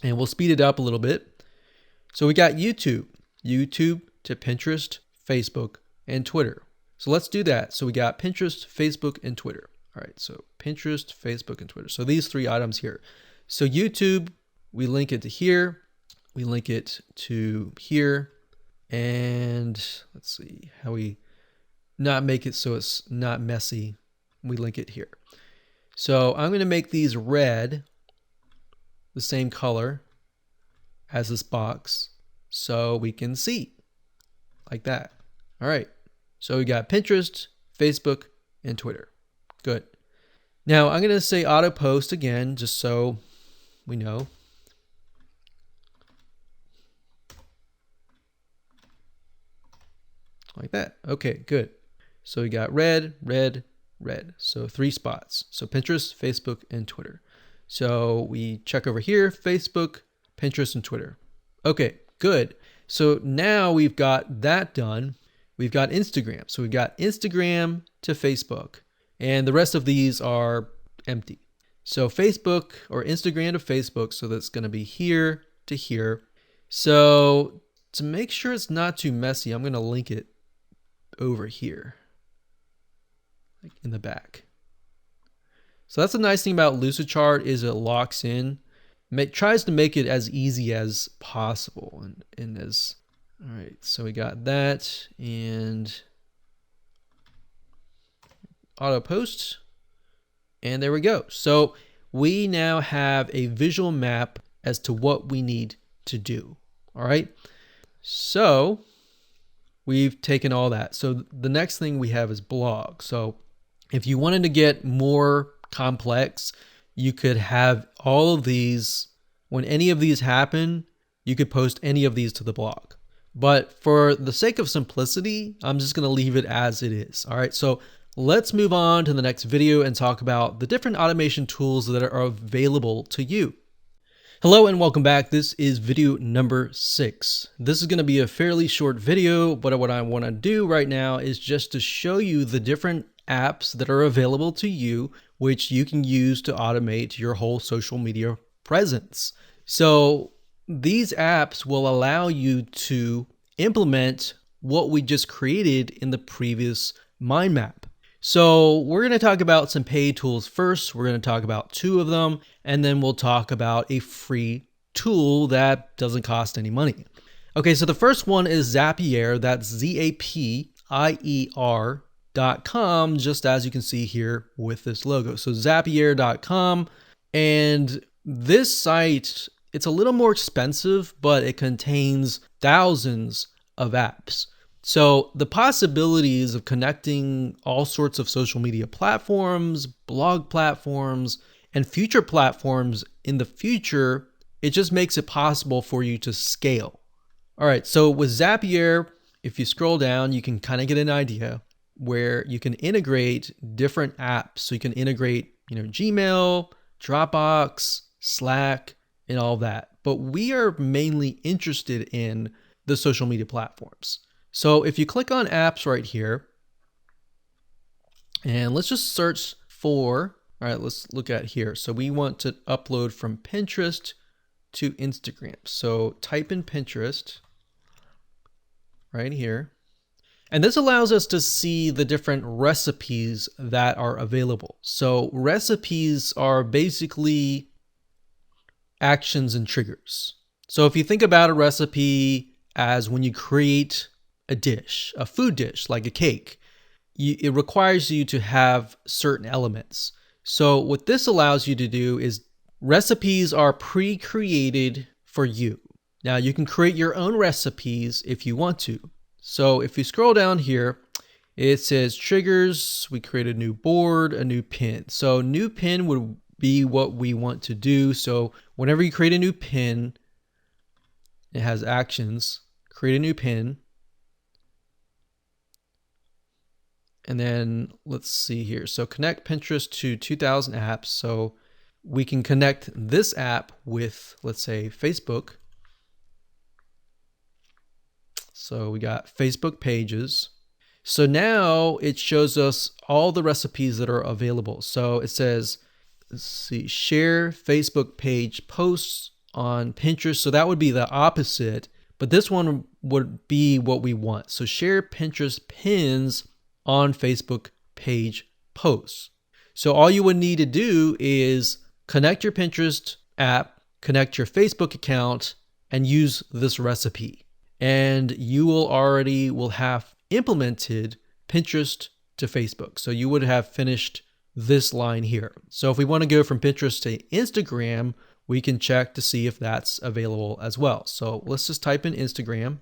and we'll speed it up a little bit. So we got YouTube to Pinterest, Facebook, and Twitter. So let's do that. So we got Pinterest, Facebook, and Twitter. All right, so Pinterest, Facebook, and Twitter. So these three items here. So YouTube, we link it to here. We link it to here. And let's see how we not make it so it's not messy. We link it here. So I'm going to make these red, the same color as this box, so we can see like that. All right. So we got Pinterest, Facebook, and Twitter. Good. Now I'm going to say auto post again, just so we know. Like that. Okay, good. So we got red, red, red. So 3 spots. So Pinterest, Facebook, and Twitter. So we check over here, Facebook, Pinterest, and Twitter. Okay, good. So now we've got that done. We've got Instagram. So we've got Instagram to Facebook. And the rest of these are empty. So Facebook or Instagram to Facebook. So that's going to be here to here. So to make sure it's not too messy, I'm going to link it over here, like in the back. So that's the nice thing about Lucidchart is it locks in. It tries to make it as easy as possible. And as, all right, so we got that and auto post. And there we go. So we now have a visual map as to what we need to do. All right. So we've taken all that. So the next thing we have is blog. So if you wanted to get more complex, you could have all of these. When any of these happen, you could post any of these to the blog. But for the sake of simplicity, I'm just going to leave it as it is. All right. So let's move on to the next video and talk about the different automation tools that are available to you. Hello and welcome back. This is video number 6. This is going to be a fairly short video, but what I want to do right now is just to show you the different apps that are available to you, which you can use to automate your whole social media presence. So these apps will allow you to implement what we just created in the previous mind map. So we're going to talk about some paid tools first. We're going to talk about two of them, and then we'll talk about a free tool that doesn't cost any money. Okay, so the first one is Zapier. That's Zapier.com, just as you can see here with this logo. So Zapier.com, and this site, it's a little more expensive, but it contains thousands of apps. So the possibilities of connecting all sorts of social media platforms, blog platforms, and future platforms in the future, it just makes it possible for you to scale. All right, so with Zapier, if you scroll down, you can kind of get an idea where you can integrate different apps. So you can integrate, Gmail, Dropbox, Slack, and all that. But we are mainly interested in the social media platforms. So if you click on apps right here, and let's just search for, all right, let's look at here. So we want to upload from Pinterest to Instagram. So type in Pinterest right here. And this allows us to see the different recipes that are available. So recipes are basically actions and triggers. So if you think about a recipe as when you create a dish, a food dish like a cake, it requires you to have certain elements. So what this allows you to do is recipes are pre-created for you. Now you can create your own recipes if you want to. So if you scroll down here, it says triggers. We create a new board, a new pin. So new pin would be what we want to do. So whenever you create a new pin, it has actions, create a new pin. And then let's see here. So connect Pinterest to 2000 apps. So we can connect this app with, let's say, Facebook. So we got Facebook pages. So now it shows us all the recipes that are available. So it says, let's see, share Facebook page posts on Pinterest. So that would be the opposite, but this one would be what we want. So share Pinterest pins on Facebook page posts. So all you would need to do is connect your Pinterest app, connect your Facebook account, and use this recipe. And you will have implemented Pinterest to Facebook. So you would have finished this line here. So if we want to go from Pinterest to Instagram, we can check to see if that's available as well. So let's just type in Instagram.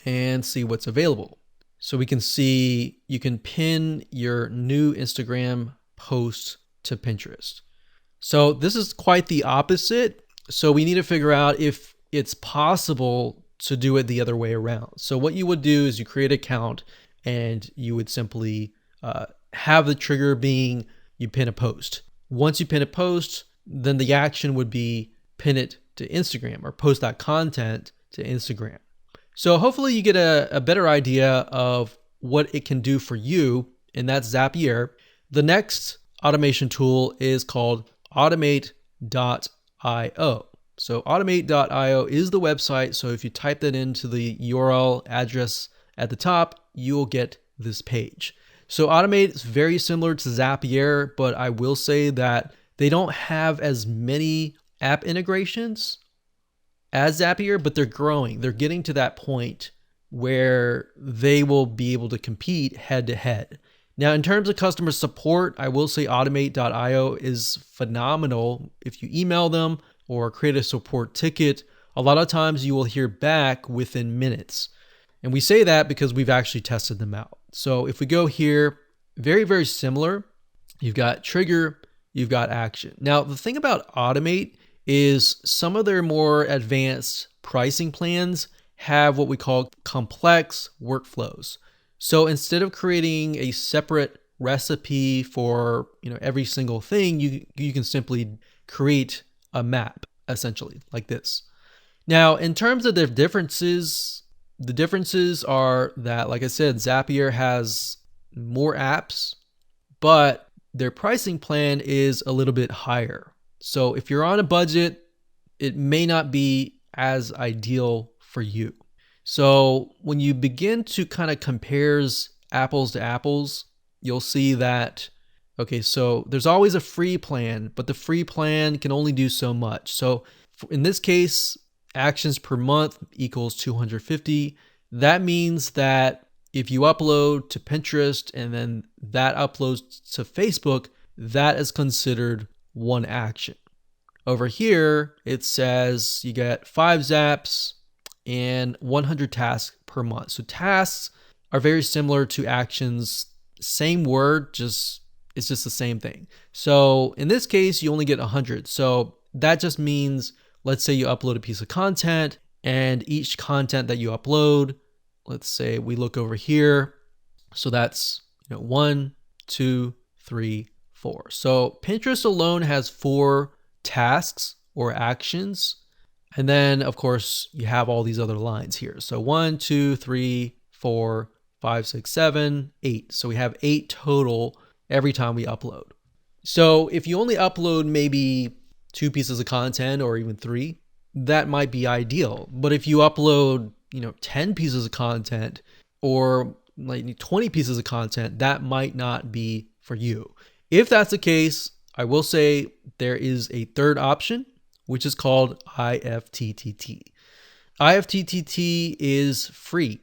And see what's available. So we can see you can pin your new Instagram post to Pinterest. So this is quite the opposite. So we need to figure out if it's possible to do it the other way around. So what you would do is you create an account and you would simply have the trigger being you pin a post. Once you pin a post, then the action would be pin it to Instagram or post that content to Instagram. So hopefully you get a better idea of what it can do for you, and that's Zapier. The next automation tool is called Automate.io. So Automate.io is the website. So if you type that into the URL address at the top, you'll get this page. So Automate is very similar to Zapier, but I will say that they don't have as many app integrations as Zapier, but they're growing. They're getting to that point where they will be able to compete head to head. Now, in terms of customer support, I will say Automate.io is phenomenal. If you email them or create a support ticket, a lot of times you will hear back within minutes. And we say that because we've actually tested them out. So if we go here, very, very similar. You've got trigger, you've got action. Now, the thing about Automate is some of their more advanced pricing plans have what we call complex workflows. So instead of creating a separate recipe for every single thing, you can simply create a map essentially like this. Now, in terms of the differences are that, like I said, Zapier has more apps, but their pricing plan is a little bit higher. So if you're on a budget, it may not be as ideal for you. So when you begin to kind of compares apples to apples, you'll see that, okay, so there's always a free plan, but the free plan can only do so much. So in this case, actions per month equals 250. That means that if you upload to Pinterest and then that uploads to Facebook, that is considered one action. Over here, it says you get 5 zaps and 100 tasks per month. So tasks are very similar to actions, same word, it's just the same thing. So in this case, you only get 100. So that just means, let's say you upload a piece of content, and each content that you upload, let's say we look over here. So that's 1, 2, 3, 4. So Pinterest alone has 4 tasks or actions. And then of course you have all these other lines here. So 1, 2, 3, 4, 5, 6, 7, 8. So we have 8 total every time we upload. So if you only upload maybe 2 pieces of content or even 3, that might be ideal. But if you upload, 10 pieces of content or like 20 pieces of content, that might not be for you. If that's the case, I will say there is a third option, which is called IFTTT. IFTTT is free,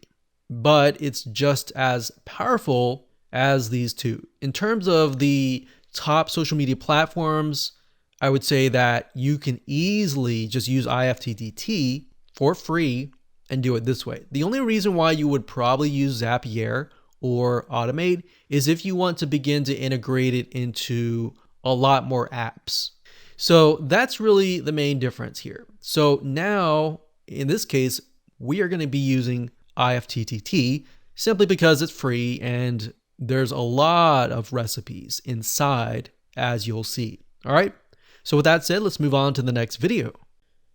but it's just as powerful as these two. In terms of the top social media platforms, I would say that you can easily just use IFTTT for free and do it this way. The only reason why you would probably use Zapier or Automate is if you want to begin to integrate it into a lot more apps. So that's really the main difference here. So now, in this case, we are going to be using IFTTT simply because it's free and there's a lot of recipes inside, as you'll see. All right. So with that said, let's move on to the next video.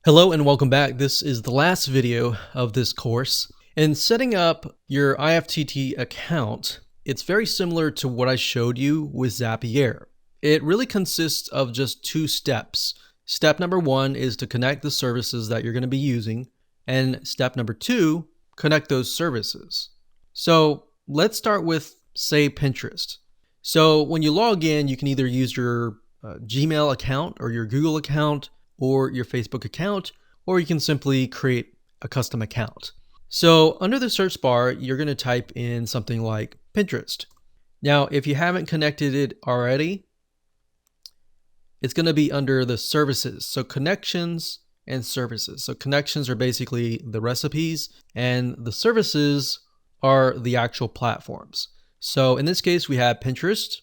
Hello and welcome back. This is the last video of this course. In setting up your IFTTT account, it's very similar to what I showed you with Zapier. It really consists of just 2 steps. Step number 1 is to connect the services that you're going to be using. And step number 2, connect those services. So let's start with, say, Pinterest. So when you log in, you can either use your Gmail account or your Google account or your Facebook account, or you can simply create a custom account. So under the search bar, you're going to type in something like Pinterest. Now, if you haven't connected it already, it's going to be under the services. So connections and services. So connections are basically the recipes and the services are the actual platforms. So in this case, we have Pinterest,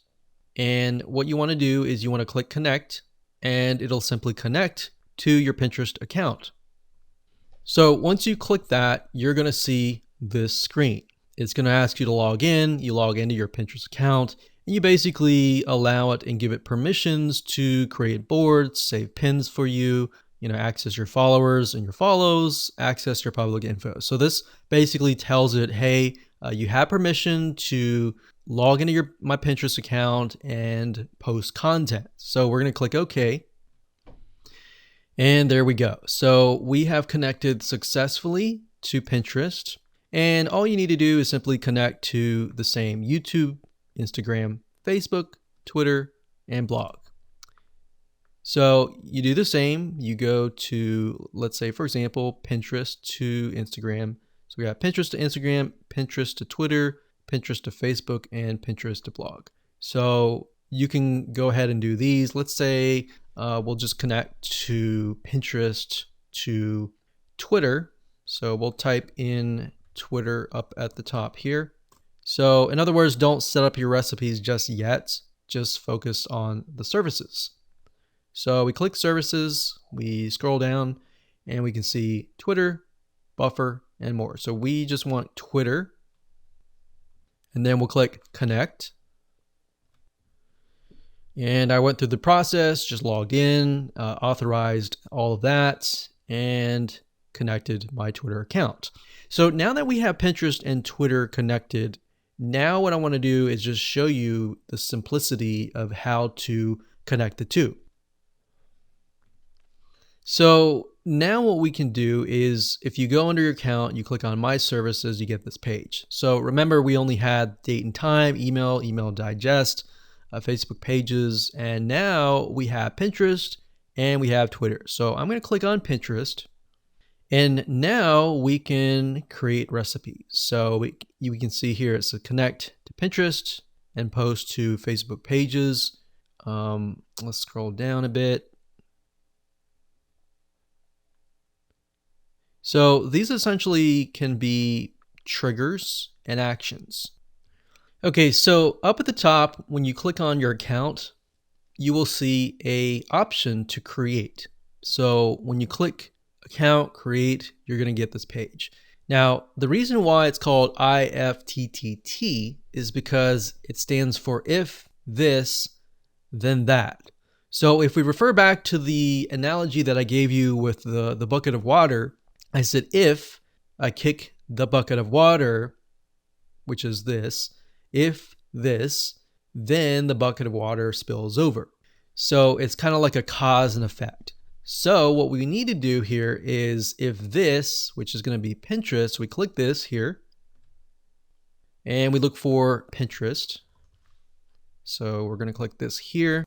and what you want to do is you want to click connect and it'll simply connect to your Pinterest account. So once you click that, you're going to see this screen. It's going to ask you to log in. You log into your Pinterest account and you basically allow it and give it permissions to create boards, save pins for you, access your followers and your follows, access your public info. So this basically tells it, hey, you have permission to log into my Pinterest account and post content. So we're going to click OK. And there we go. So we have connected successfully to Pinterest. And all you need to do is simply connect to the same YouTube, Instagram, Facebook, Twitter, and blog. So you do the same. You go to, let's say, for example, Pinterest to Instagram. So we have Pinterest to Instagram, Pinterest to Twitter, Pinterest to Facebook, and Pinterest to blog. So you can go ahead and do these. Let's say we'll just connect to Pinterest to Twitter. So we'll type in Twitter up at the top here. So in other words, don't set up your recipes just yet. Just focus on the services. So we click services, we scroll down, and we can see Twitter, Buffer, and more. So we just want Twitter. And then we'll click connect. And I went through the process, just logged in, authorized all of that, and connected my Twitter account. So now that we have Pinterest and Twitter connected, Now what I want to do is just show you the simplicity of how to connect the two. So now what we can do is if you go under your account, you click on My Services, you get this page. So remember, we only had date and time, email digest, Facebook pages, and now we have Pinterest and we have Twitter. So I'm going to click on Pinterest, and now we can create recipes. So we can see here it's a connect to Pinterest and post to Facebook pages. Let's scroll down a bit. So these essentially can be triggers and actions. Okay, so up at the top, when you click on your account, you will see an option to create. So when you click account, create, you're going to get this page. Now, the reason why it's called IFTTT is because it stands for if this, then that. So if we refer back to the analogy that I gave you with the bucket of water, I said, if I kick the bucket of water, which is this, if this, then the bucket of water spills over. So it's kind of like a cause and effect. So what we need to do here is if this, which is going to be Pinterest, we click this here and we look for Pinterest. So we're going to click this here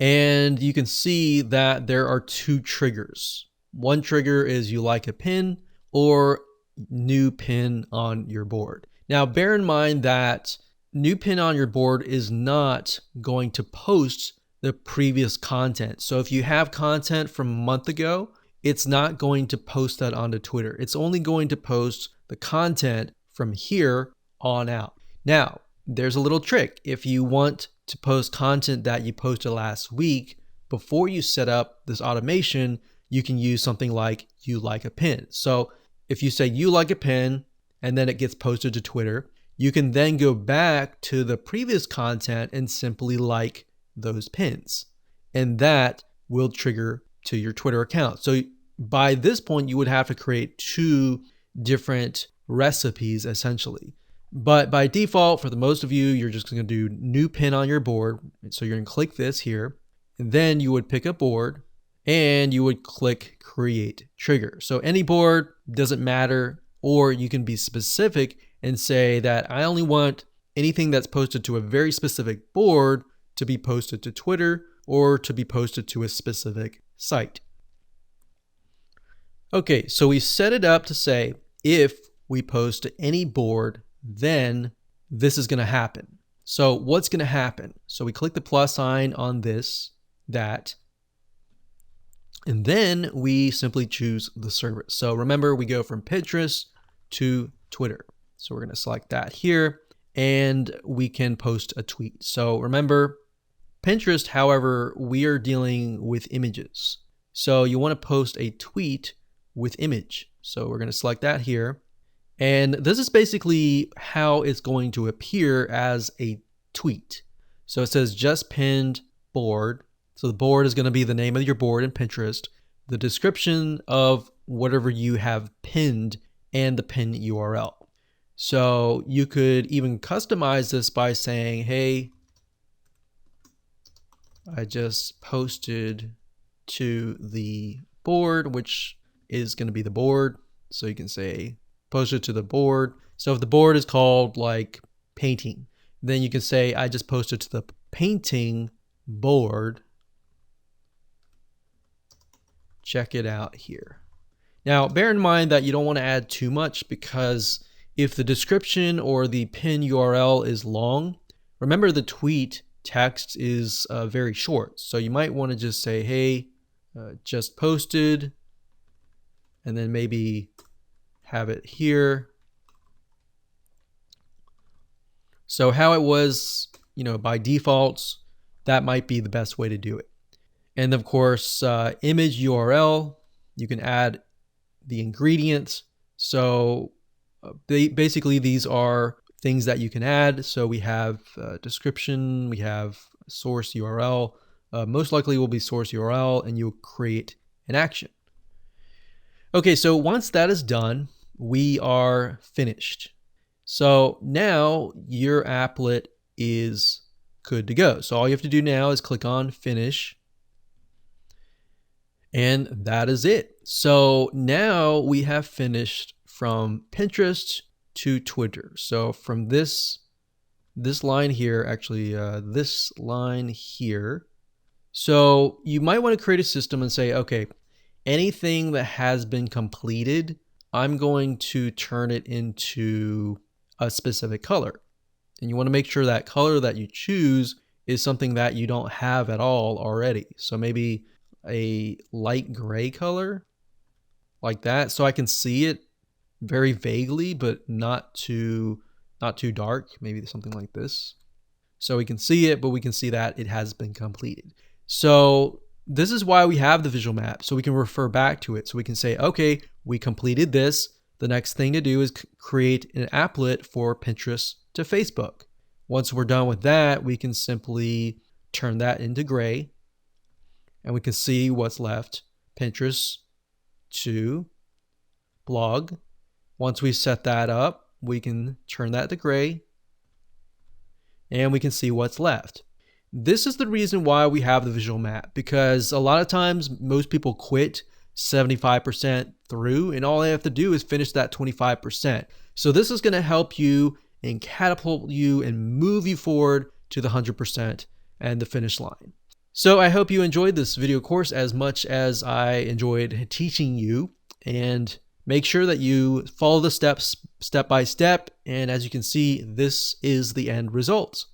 and you can see that there are two triggers. One trigger is you like a pin or new pin on your board. Now, bear in mind that new pin on your board is not going to post the previous content. So if you have content from a month ago, it's not going to post that onto Twitter. It's only going to post the content from here on out. Now, there's a little trick. If you want to post content that you posted last week, before you set up this automation, you can use something like you like a pin. So if you say you like a pin and then it gets posted to Twitter, you can then go back to the previous content and simply like those pins. And that will trigger to your Twitter account. So by this point, you would have to create two different recipes essentially. But by default, for the most of you, you're just going to do new pin on your board. So you're going to click this here, and then you would pick a board and you would click create trigger. So any board doesn't matter, or you can be specific and say that I only want anything that's posted to a very specific board to be posted to Twitter or to be posted to a specific site. Okay, so we set it up to say if we post to any board, then this is going to happen. So what's going to happen? So we click the plus sign on this, that, and then we simply choose the service. So remember, we go from Pinterest to Twitter. So we're going to select that here and we can post a tweet. So remember, Pinterest, however, we are dealing with images. So you want to post a tweet with image. So we're going to select that here. And this is basically how it's going to appear as a tweet. So it says just pinned board. So the board is going to be the name of your board in Pinterest, the description of whatever you have pinned, and the pin URL. So you could even customize this by saying, hey, I just posted to the board, which is going to be the board. So you can say posted to the board. So if the board is called like painting, then you can say I just posted to the painting board. Check it out here. Now, bear in mind that you don't want to add too much, because if the description or the pin URL is long, remember the tweet text is very short. So you might want to just say, hey, just posted, and then maybe have it here. So how it was, by default, that might be the best way to do it. And of course, image URL, you can add the ingredients. So basically these are things that you can add. So we have description, we have source URL, most likely will be source URL, and you'll create an action. Okay, so once that is done, we are finished. So now your applet is good to go. So all you have to do now is click on finish. And that is it. So now we have finished from Pinterest to Twitter. So from this line here, actually this line here. So you might want to create a system and say, okay, anything that has been completed, I'm going to turn it into a specific color. And you want to make sure that color that you choose is something that you don't have at all already. So maybe a light gray color like that, so I can see it very vaguely, but not too dark. Maybe something like this. So we can see it, but we can see that it has been completed. So this is why we have the visual map, so we can refer back to it. So we can say, okay, we completed this. The next thing to do is create an applet for Pinterest to Facebook. Once we're done with that, we can simply turn that into gray, and we can see what's left. Pinterest to blog. Once we set that up, we can turn that to gray, and we can see what's left. This is the reason why we have the visual map, because a lot of times most people quit 75% through, and all they have to do is finish that 25%. So this is going to help you and catapult you and move you forward to the 100% and the finish line. So I hope you enjoyed this video course as much as I enjoyed teaching you, and make sure that you follow the steps step by step. And as you can see, this is the end result.